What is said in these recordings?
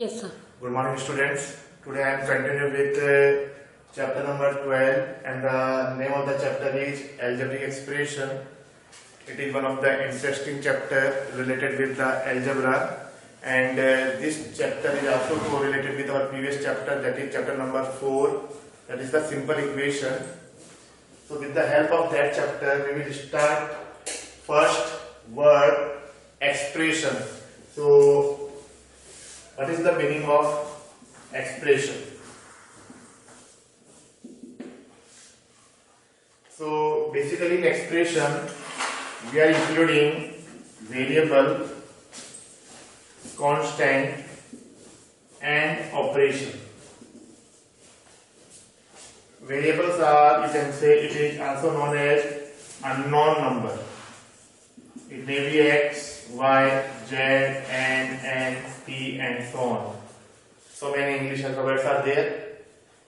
Yes, sir. Good morning, students. Today I am continuing with chapter number 12, and the name of the chapter is Algebraic Expression. It is one of the interesting chapter related with the algebra, and this chapter is also correlated with our previous chapter, that is chapter number 4, that is the simple equation. So with the help of that chapter, we will start first word expression. So what is the meaning of expression? So basically in expression we are including variable, constant and operation. Variables are, you can say, it is also known as unknown number. It may be x, y, z, n, p and so on. So many English alphabets are there.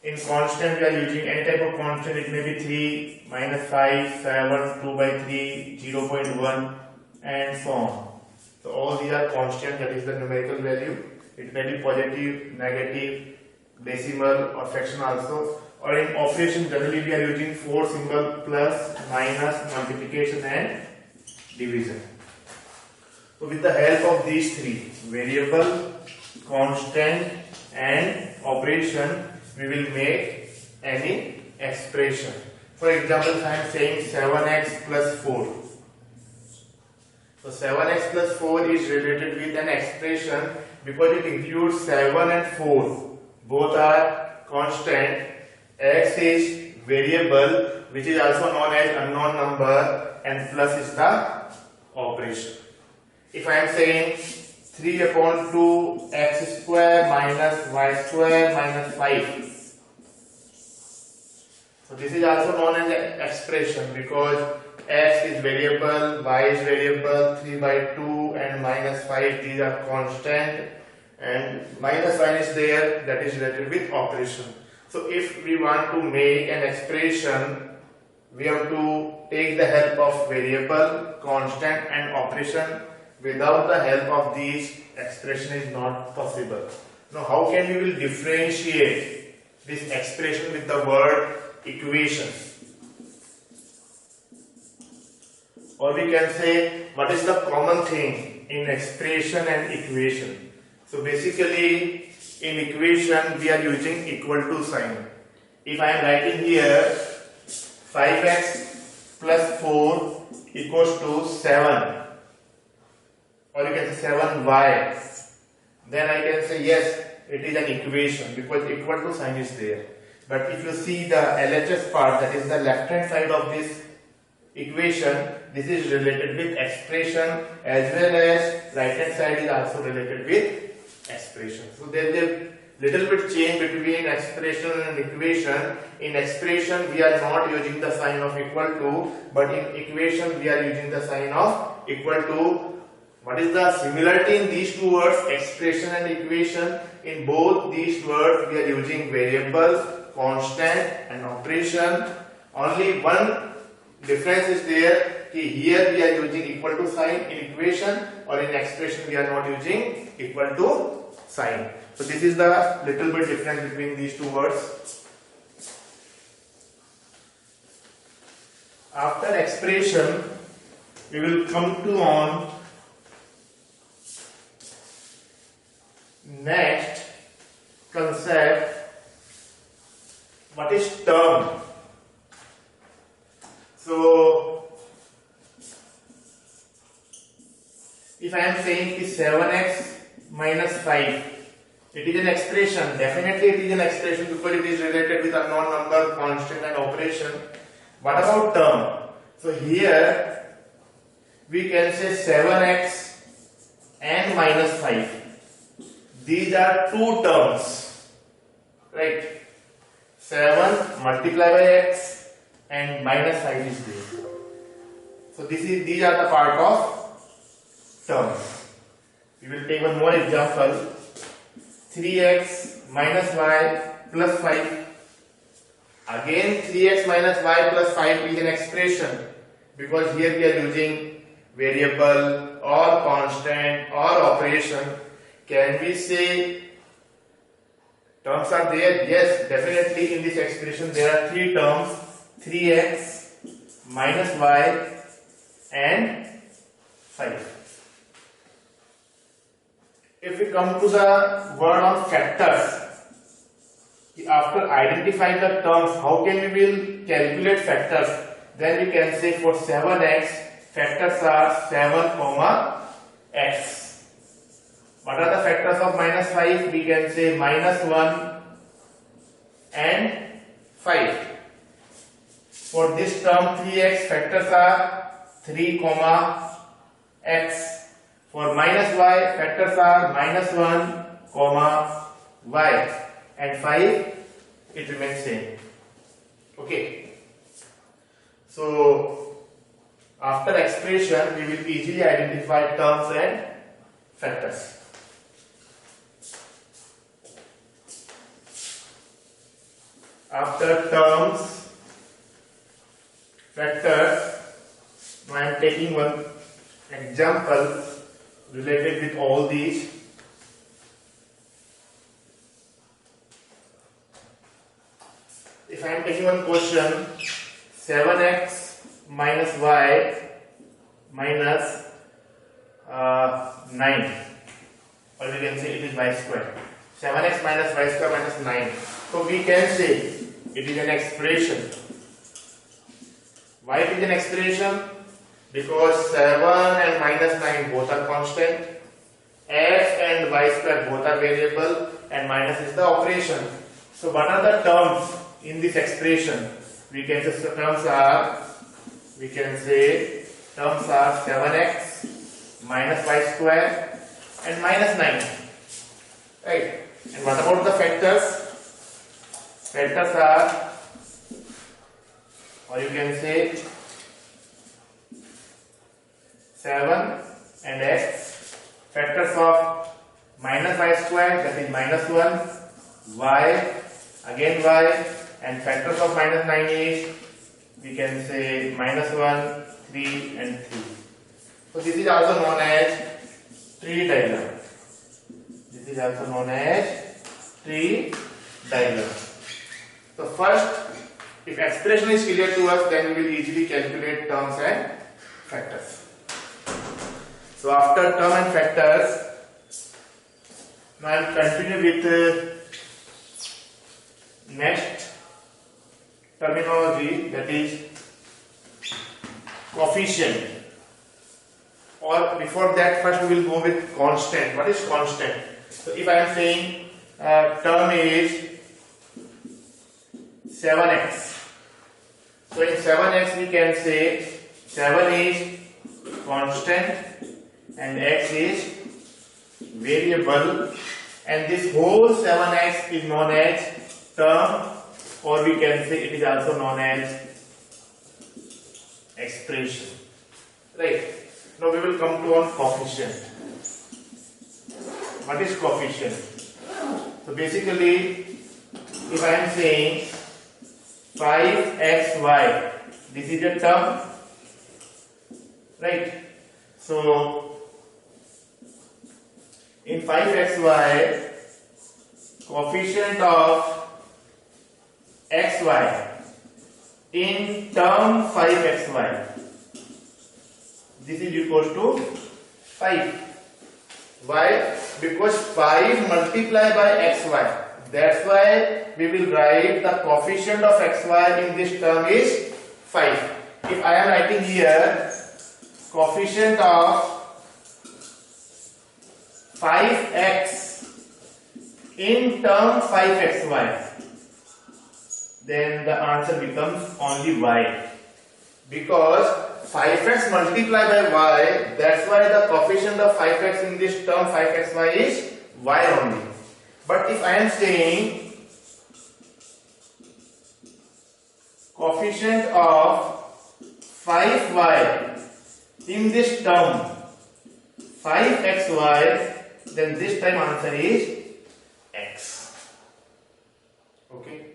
In constant we are using any type of constant. It may be 3, -5, 7, 2 by 3, 0.1 and so on. So all these are constant, that is the numerical value. It may be positive, negative, decimal or fraction also. Or in operation generally we are using 4 symbol: plus, minus, multiplication and division. So with the help of these three, variable, constant and operation, we will make any expression. For example, if I am saying 7x plus 4. So 7x plus 4 is related with an expression because it includes 7 and 4. Both are constant. X is variable, which is also known as unknown number, and plus is the operation. If I am saying 3 upon 2 x square minus y square minus 5. So this is also known as an expression because x is variable, y is variable, 3 by 2 and minus 5, these are constant, and minus sign is there, that is related with operation. So if we want to make an expression, we have to take the help of variable, constant and operation. Without the help of these, expression is not possible. Now how can we will differentiate this expression with the word equation? Or we can say, what is the common thing in expression and equation? So basically in equation we are using equal to sign. If I am writing here 5x plus 4 equals to 7, or you can say 7y, then I can say yes, it is an equation because equal to sign is there. But if you see the LHS part, that is the left hand side of this equation, this is related with expression, as well as right hand side is also related with expression. So there is a little bit change between expression and equation. In expression we are not using the sign of equal to, but in equation we are using the sign of equal to. What is the similarity in these two words, expression and equation? In both these words we are using variable, constant and operation. Only one difference is there, here we are using equal to sign in equation, or in expression we are not using equal to sign. So this is the little bit difference between these two words. After expression we will come to on next concept, what is term. So if I am saying 7x minus 5, it is an expression. Definitely it is an expression because it is related with unknown number, constant and operation. What about term? So here we can say 7x and minus 5. These are two terms, right? 7 multiplied by x and minus 5 is there. So these are the part of terms. We will take one more example. 3x minus y plus 5. Again 3x minus y plus 5 is an expression because here we are using variable or constant or operation. Can we say Terms are there? Yes, definitely in this expression there are three terms, 3x minus y and 5. If we come to the word on factors, after identifying the terms, how can we will calculate factors? Then we can say for 7x, factors are 7, x. What are the factors of minus 5? We can say minus 1 and 5. For this term 3x, factors are 3, x. For minus y, factors are minus 1, y. And 5, it remains same. Okay. So, after expression, we will easily identify terms and factors. After terms, factors, now I am taking one example related with all these. If I am taking one question, 7x minus y minus 9, or we can say it is y square. 7x minus y square minus 9. So we can say it is an expression. Why it is an expression? Because 7 and minus 9 both are constant, x and y square both are variable, and minus is the operation. So what are the terms in this expression? We can say terms are 7x minus y square and minus 9. Right? And what about the factors? Factors are, or you can say 7 and x. Factors of minus y square, that is minus 1, y, again y, and factors of minus 9 is, we can say minus 1, 3 and 3. So this is also known as tree diagram. This is also known as tree diagram. So first, if expression is clear to us, then we will easily calculate terms and factors. So after term and factors, now I will continue with next terminology, that is coefficient. Or before that, first we will go with constant. What is constant? So if I am saying term is 7x. So in 7x we can say 7 is constant and x is variable, and this whole 7x is known as term, or we can say it is also known as expression. Right? Now we will come to one coefficient. What is coefficient? So basically, if I am saying 5xy, this is a term, right? So in 5xy, coefficient of xy in term 5xy, this is equal to 5. Why? Because 5 multiplied by xy. That's why we will write the coefficient of xy in this term is 5. If I am writing here coefficient of 5x in term 5xy, then the answer becomes only y. Because 5x multiplied by y, that's why the coefficient of 5x in this term 5xy is y only. But if I am saying coefficient of 5y in this term 5xy, then this time answer is x. Okay.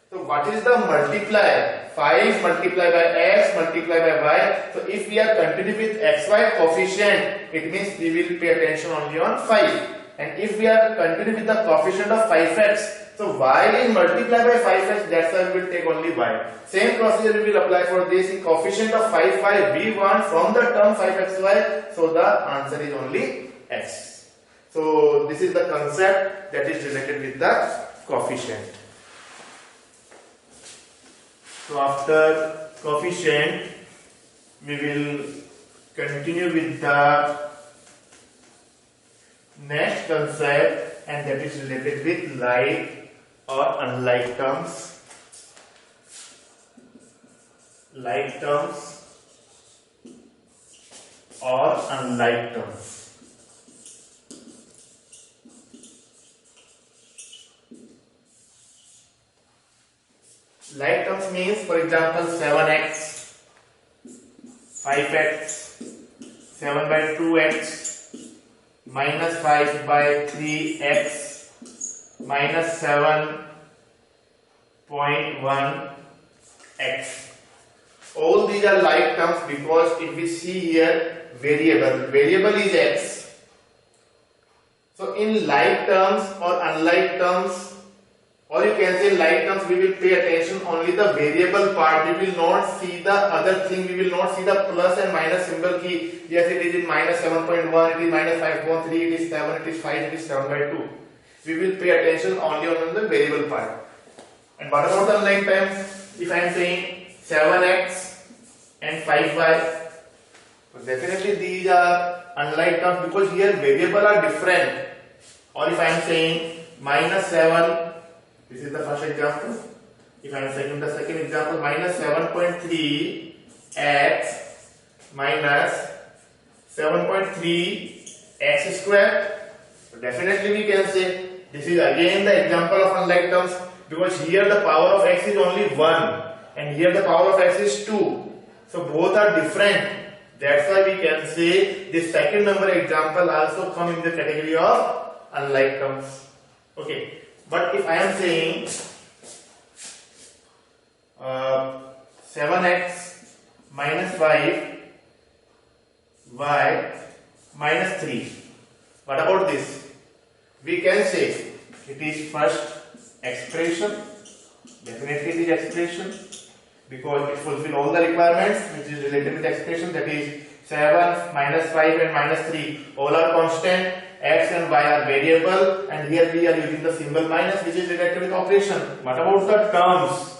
So what is the multiplier? 5 multiplied by x multiplied by y. So if we are continuing with xy coefficient, it means we will pay attention only on 5. And if we are continuing with the coefficient of 5x, so y is multiplied by 5x, that's why we will take only y. Same procedure we will apply for this. In coefficient of 5, we want from the term 5xy, so the answer is only x. So this is the concept that is related with the coefficient. So after coefficient, we will continue with the next concept, and that is related with like or unlike terms. Like terms or unlike terms. Like terms means, for example, 7x, 5x, 7 by 2x, minus 5 by 3x, minus 7.1x. All these are like terms because if we see here variable is x. So in like terms or unlike terms, or you can say like terms, we will pay attention only the variable part. We will not see the other thing. We will not see the plus and minus symbol key. Yes, it is in minus 7.1, it is minus 5.3, it is 7, it is 5, it is 7 by 2. We will pay attention only on the variable part. And what about the unlike terms? If I am saying 7x and 5y, so definitely these are unlike terms because here variable are different. Or if I am saying minus 7, this is the first example. If I am taking the second example, minus 7.3 x minus 7.3 x square. So definitely we can say this is again the example of unlike terms because here the power of x is only 1 and here the power of x is 2. So both are different. That's why we can say this second number example also come in the category of unlike terms. Okay. But if I am saying 7x minus 5 y minus 3, what about this? We can say it is first expression. Definitely it is expression because it fulfills all the requirements which is related with expression, that is 7 minus 5 and minus 3 all are constant. X and y are variable, and here we are using the symbol minus which is related with operation. What about the terms?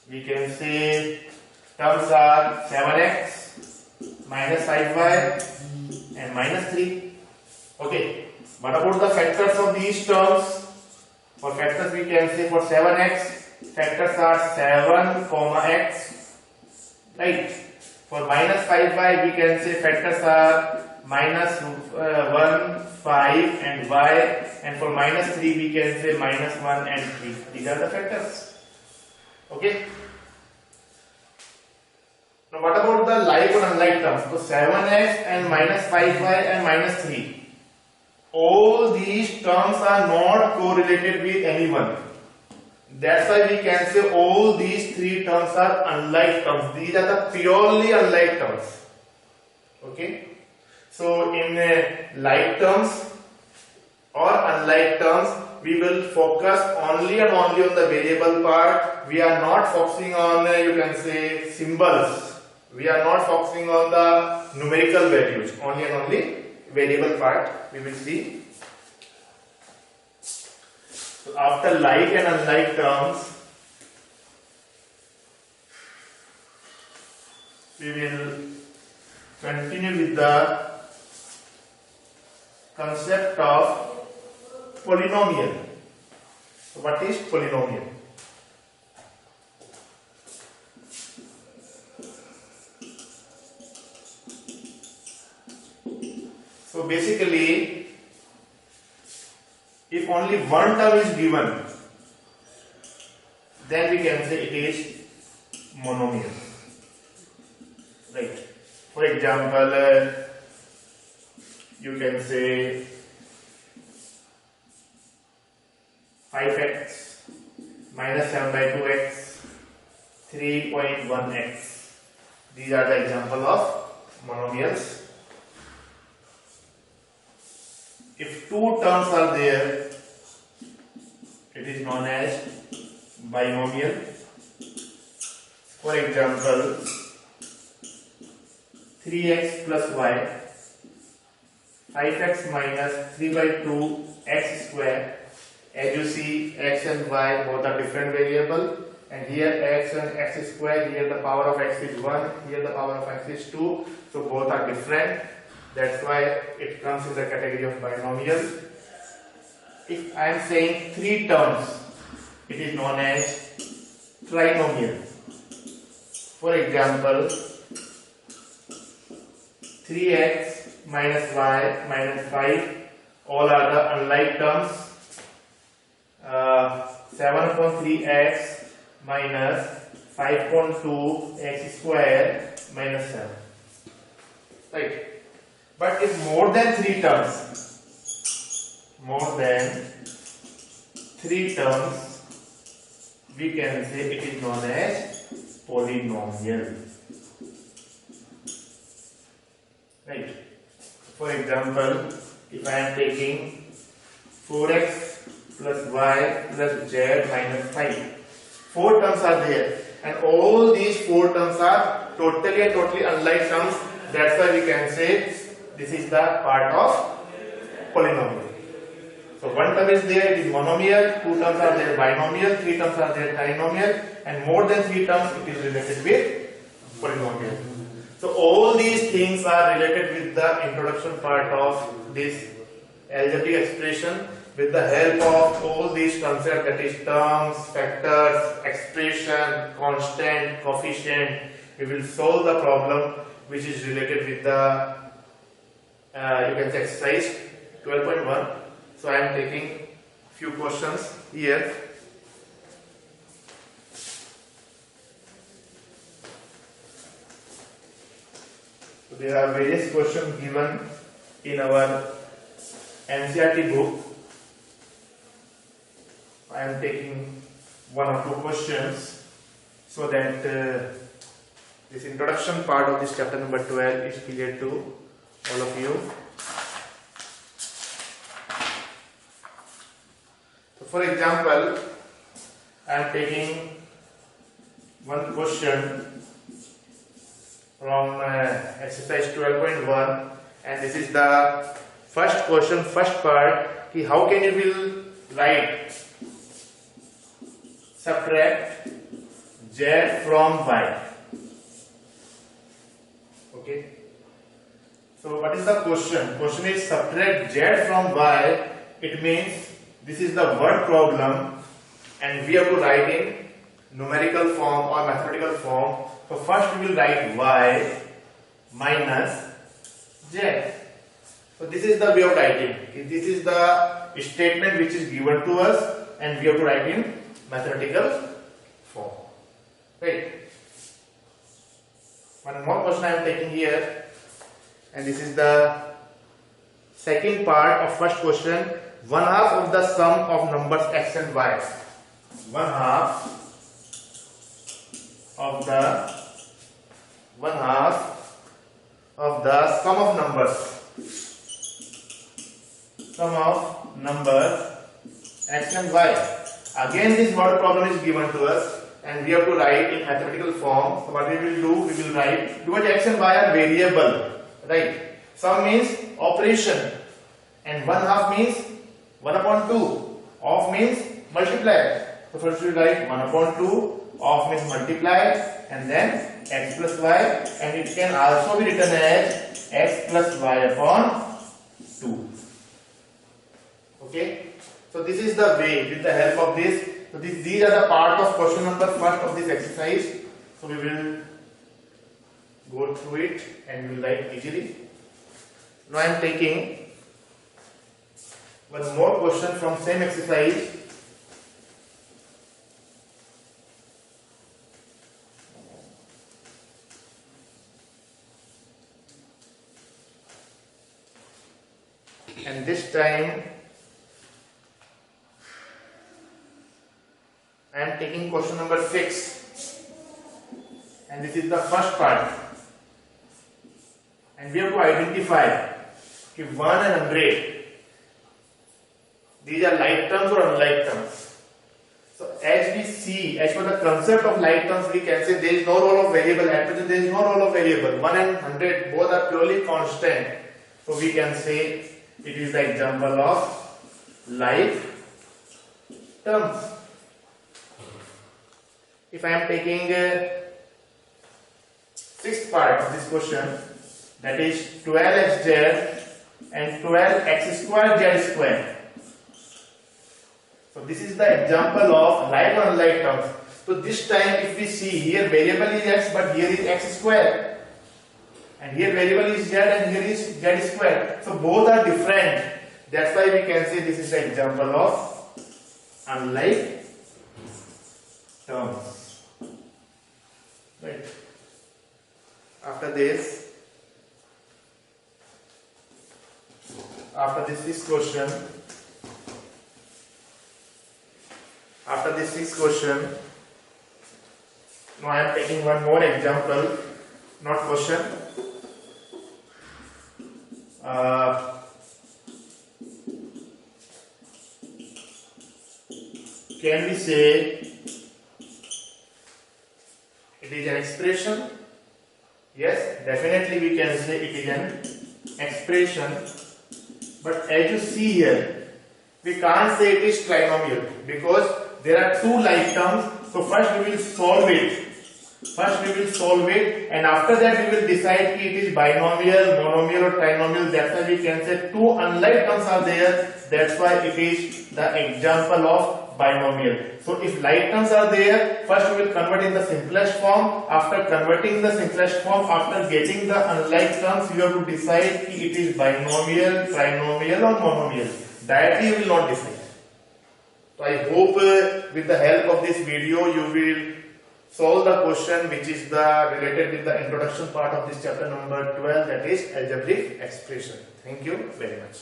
We can say terms are 7x minus 5y and minus 3. Okay. What about the factors of these terms? For factors we can say for 7x factors are 7, x, right? For minus 5y we can say factors are minus 1, 5 and y, and for minus 3 we can say minus 1 and 3. These are the factors. Okay. Now what about the like or unlike terms? So 7x and minus 5y and minus 3. All these terms are not correlated with anyone. That's why we can say all these three terms are unlike terms. These are the purely unlike terms. Okay. So in like terms or unlike terms, we will focus only and only on the variable part. We are not focusing on you can say symbols. We are not focusing on the numerical values. Only and only variable part we will see. So after like and unlike terms, we will continue with the concept of polynomial. So what is polynomial? So basically, if only one term is given, then we can say it is monomial. Right. For example, you can say 5x minus 7 by 2x 3.1x. These are the example of monomials. If if two terms are there, it is known as binomial. For example, 3x plus y, 5x minus 3 by 2 x square. As you see, x and y both are different variable, and here x and x square, here the power of x is 1, here the power of x is 2, so both are different. That's why it comes in the category of binomial. If I am saying three terms, it is known as trinomial. For example, 3x minus y minus 5, all are the unlike terms. 7 upon 3x minus 5.2 x square minus 7. Right. But if more than 3 terms, we can say it is known as polynomial. Right. For example, if I am taking 4x plus y plus z minus 5, 4 terms are there, and all these 4 terms are totally unlike terms. That's why we can say this is the part of polynomial. So one term is there, it is monomial, 2 terms are there binomial, 3 terms are there trinomial, and more than 3 terms it is related with polynomial. So all these things are related with the introduction part of this algebraic expression. With the help of all these concepts, that is terms, factors, expression, constant, coefficient, we will solve the problem which is related with the you can say exercise 12.1. So I am taking few questions here. So there are various questions given in our NCERT book. I am taking 1 or 2 questions so that this introduction part of this chapter number 12 is clear to all of you. So for example, I am taking one question from exercise 12.1, and this is the first question, first part. How can you will write subtract z from y? Okay. So what is the question? Question is subtract z from y. It means this is the word problem, and we have to write in numerical form or mathematical form. So first we will write y minus z. So this is the way of writing. This is the statement which is given to us, and we have to write in mathematical form. Right. One more question I am taking here, and this is the second part of first question. 1/2 of the sum of numbers x and y. 1/2 of the sum of numbers. Sum of numbers x and y. Again, this word problem is given to us, and we have to write in mathematical form. So what we will do, we will write, because x and y are variable, right? Sum means operation, and 1/2 means 1/2. Of means multiply. So first we write 1/2. Of means multiply, and then x plus y, and it can also be written as x plus y upon 2. Okay. So this is the way, with the help of this. So these are the part of question number first of this exercise. So we will go through it and we will write easily. Now I am taking one more question from same exercise. And this time I am taking question number 6, and this is the first part, and we have to identify if 1 and 100, These are like terms or unlike terms. So as we see, as for the concept of like terms, we can say there is no role of variable. At present there is no role of variable. 1 and 100 both are purely constant. So we can say it is the example of like terms. If I am taking sixth part of this question, that is 12xz and 12x square z square. So this is the example of like or unlike terms. So this time if we see, here variable is x but here is x square, and here variable is z and here is z square. So both are different. That's why we can say this is the example of unlike terms. Right. After this sixth question. After this sixth question, now I am taking one more example, not question. Can we say it is an expression? Yes, definitely we can say it is an expression. But as you see here, we can't say it is trinomial because there are two like terms. So first we will solve it. And after that we will decide if it is binomial, monomial or trinomial. That's why we can say two unlike terms are there. That's why it is the example of binomial. So if like terms are there, first we will convert in the simplest form. After converting the simplest form, after getting the unlike terms, you have to decide if it is binomial, trinomial or monomial. Directly you will not decide. So I hope with the help of this video you will solve the question which is related with the introduction part of this chapter number 12, that is algebraic expression. Thank you very much.